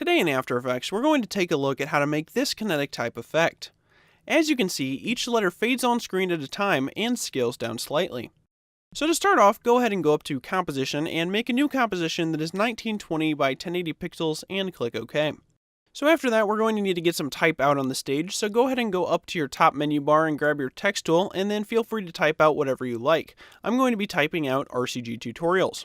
Today in After Effects, we're going to take a look at how to make this kinetic type effect. As you can see, each letter fades on screen at a time and scales down slightly. So to start off, go ahead and go up to Composition and make a new composition that is 1920 by 1080 pixels and click OK. So after that, we're going to need to get some type out on the stage, so go ahead and go up to your top menu bar and grab your text tool, and then feel free to type out whatever you like. I'm going to be typing out RCG tutorials.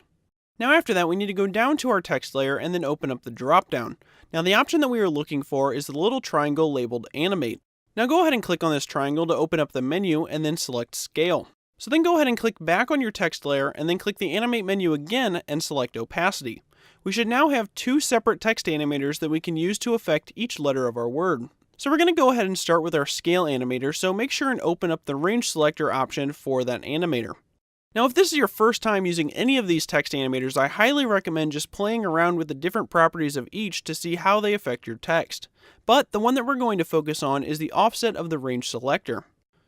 Now after that, we need to go down to our text layer and then open up the drop-down. Now the option that we are looking for is the little triangle labeled Animate. Now go ahead and click on this triangle to open up the menu and then select Scale. So then go ahead and click back on your text layer and then click the Animate menu again and select Opacity. We should now have two separate text animators that we can use to affect each letter of our word. So we're going to go ahead and start with our Scale animator, so make sure and open up the Range Selector option for that animator. Now if this is your first time using any of these text animators, I highly recommend just playing around with the different properties of each to see how they affect your text. But the one that we're going to focus on is the offset of the Range Selector.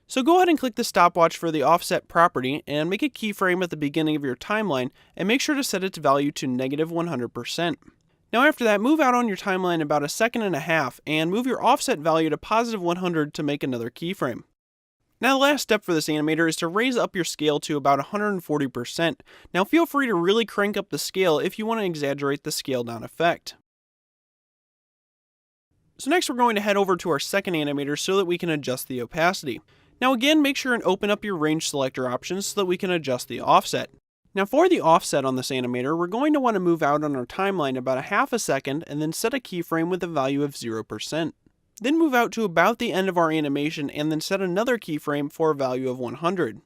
So go ahead and click the stopwatch for the offset property and make a keyframe at the beginning of your timeline and make sure to set its value to -100%. Now after that, move out on your timeline about 1.5 seconds and move your offset value to +100 to make another keyframe. Now the last step for this animator is to raise up your scale to about 140%. Now feel free to really crank up the scale if you want to exaggerate the scale down effect. So next we're going to head over to our second animator so that we can adjust the opacity. Now again, make sure and open up your Range Selector options so that we can adjust the offset. Now for the offset on this animator, we're going to want to move out on our timeline about 0.5 seconds and then set a keyframe with a value of 0%. Then move out to about the end of our animation and then set another keyframe for a value of 100.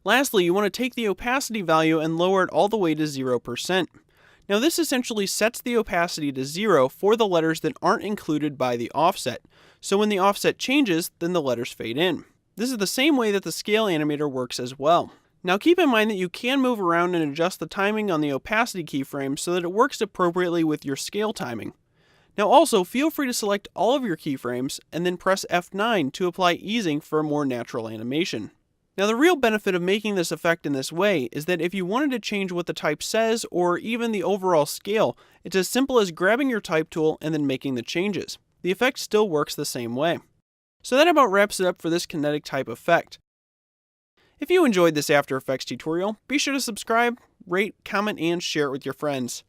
Lastly, you want to take the opacity value and lower it all the way to 0%. Now this essentially sets the opacity to 0 for the letters that aren't included by the offset. So when the offset changes, then the letters fade in. This is the same way that the Scale animator works as well. Now keep in mind that you can move around and adjust the timing on the opacity keyframe so that it works appropriately with your scale timing. Now also, feel free to select all of your keyframes and then press F9 to apply easing for a more natural animation. Now the real benefit of making this effect in this way is that if you wanted to change what the type says or even the overall scale, it's as simple as grabbing your type tool and then making the changes. The effect still works the same way. So that about wraps it up for this kinetic type effect. If you enjoyed this After Effects tutorial, be sure to subscribe, rate, comment, and share it with your friends.